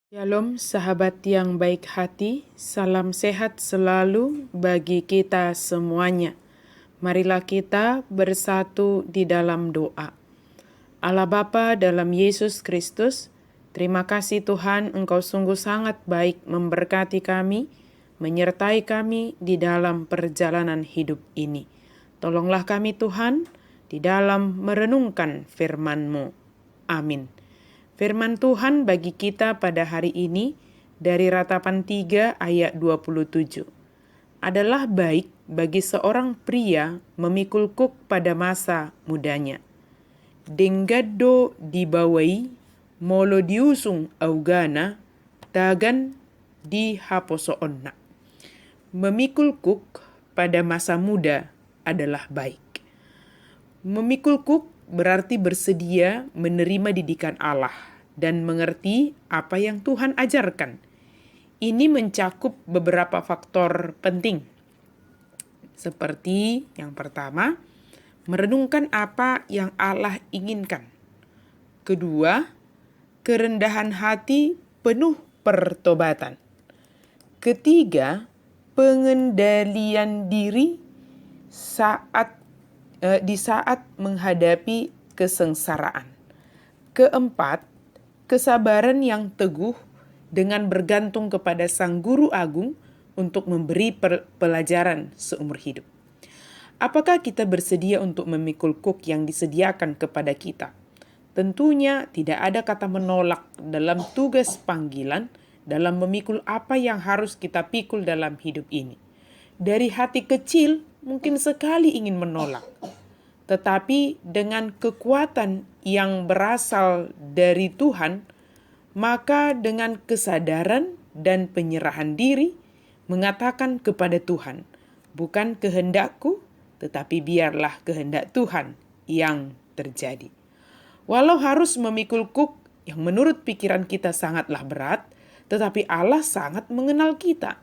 Shalom sahabat yang baik hati, salam sehat selalu bagi kita semuanya. Marilah kita bersatu di dalam doa. Allah Bapa dalam Yesus Kristus, terima kasih Tuhan, Engkau sungguh sangat baik memberkati kami, menyertai kami di dalam perjalanan hidup ini. Tolonglah kami Tuhan di dalam merenungkan firman-Mu. Amin. Firman Tuhan bagi kita pada hari ini dari Ratapan 3 ayat 27. Adalah baik bagi seorang pria memikul kuk pada masa mudanya. Denggado dibawai, molo diusung augana, tagan di haposoonna. Memikul kuk pada masa muda adalah baik. Memikul kuk berarti bersedia menerima didikan Allah dan mengerti apa yang Tuhan ajarkan. Ini mencakup beberapa faktor penting. Seperti yang pertama, merenungkan apa yang Allah inginkan. Kedua, kerendahan hati penuh pertobatan. Ketiga, pengendalian diri di saat menghadapi kesengsaraan. Keempat, kesabaran yang teguh dengan bergantung kepada Sang Guru Agung untuk memberi pelajaran seumur hidup. Apakah kita bersedia untuk memikul kuk yang disediakan kepada kita? Tentunya tidak ada kata menolak dalam tugas panggilan dalam memikul apa yang harus kita pikul dalam hidup ini. Dari hati kecil mungkin sekali ingin menolak. Tetapi dengan kekuatan yang berasal dari Tuhan, maka dengan kesadaran dan penyerahan diri, mengatakan kepada Tuhan, bukan kehendakku, tetapi biarlah kehendak Tuhan yang terjadi. Walau harus memikul kuk yang menurut pikiran kita sangatlah berat, tetapi Allah sangat mengenal kita.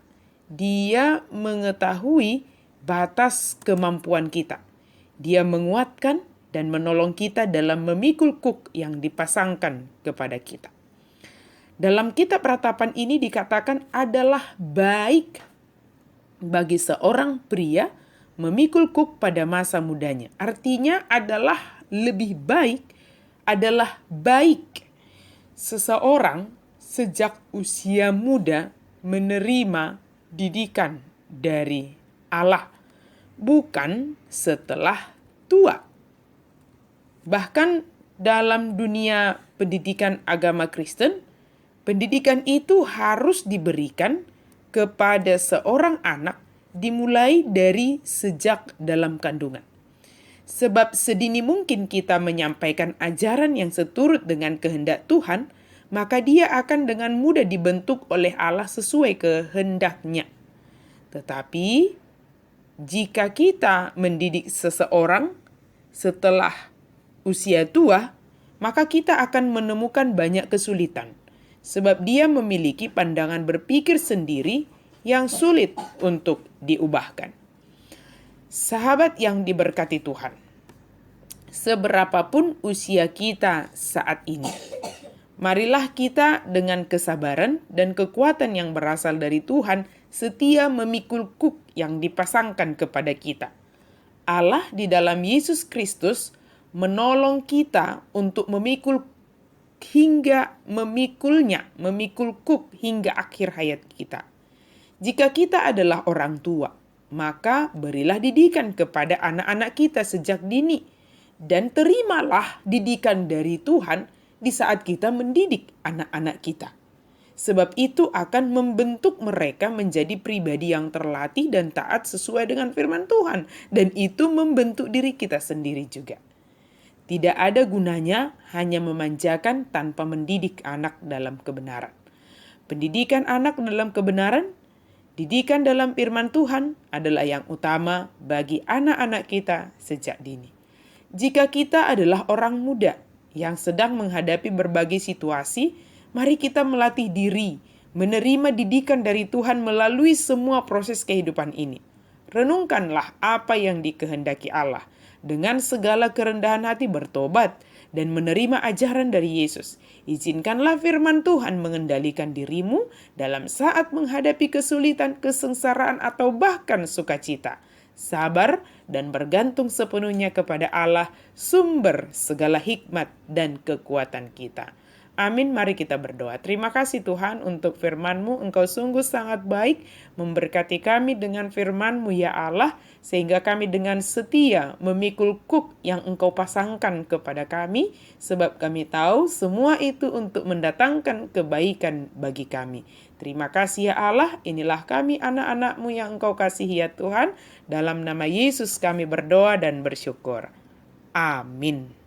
Dia mengetahui batas kemampuan kita. Dia menguatkan dan menolong kita dalam memikul kuk yang dipasangkan kepada kita. Dalam kitab Ratapan ini dikatakan adalah baik bagi seorang pria memikul kuk pada masa mudanya. Artinya adalah lebih baik, adalah baik seseorang sejak usia muda menerima didikan dari Allah, bukan setelah tua. Bahkan dalam dunia pendidikan agama Kristen, pendidikan itu harus diberikan kepada seorang anak dimulai dari sejak dalam kandungan. Sebab sedini mungkin kita menyampaikan ajaran yang seturut dengan kehendak Tuhan, maka dia akan dengan mudah dibentuk oleh Allah sesuai kehendaknya. Tetapi jika kita mendidik seseorang setelah usia tua, maka kita akan menemukan banyak kesulitan. Sebab dia memiliki pandangan berpikir sendiri yang sulit untuk diubahkan. Sahabat yang diberkati Tuhan, seberapapun usia kita saat ini, marilah kita dengan kesabaran dan kekuatan yang berasal dari Tuhan setia memikul kuk yang dipasangkan kepada kita. Allah di dalam Yesus Kristus menolong kita untuk memikul kuk hingga akhir hayat kita. Jika kita adalah orang tua, maka berilah didikan kepada anak-anak kita sejak dini, dan terimalah didikan dari Tuhan di saat kita mendidik anak-anak kita. Sebab itu akan membentuk mereka menjadi pribadi yang terlatih dan taat sesuai dengan firman Tuhan. Dan itu membentuk diri kita sendiri juga. Tidak ada gunanya hanya memanjakan tanpa mendidik anak dalam kebenaran. Pendidikan anak dalam kebenaran, didikan dalam firman Tuhan adalah yang utama bagi anak-anak kita sejak dini. Jika kita adalah orang muda yang sedang menghadapi berbagai situasi, mari kita melatih diri, menerima didikan dari Tuhan melalui semua proses kehidupan ini. Renungkanlah apa yang dikehendaki Allah. Dengan segala kerendahan hati bertobat dan menerima ajaran dari Yesus. Izinkanlah firman Tuhan mengendalikan dirimu dalam saat menghadapi kesulitan, kesengsaraan, atau bahkan sukacita. Sabar dan bergantung sepenuhnya kepada Allah, sumber segala hikmat dan kekuatan kita. Amin, mari kita berdoa. Terima kasih Tuhan untuk firman-Mu, Engkau sungguh sangat baik, memberkati kami dengan firman-Mu ya Allah, sehingga kami dengan setia memikul kuk yang Engkau pasangkan kepada kami, sebab kami tahu semua itu untuk mendatangkan kebaikan bagi kami. Terima kasih ya Allah, inilah kami anak-anak-Mu yang Engkau kasihi ya Tuhan, dalam nama Yesus kami berdoa dan bersyukur. Amin.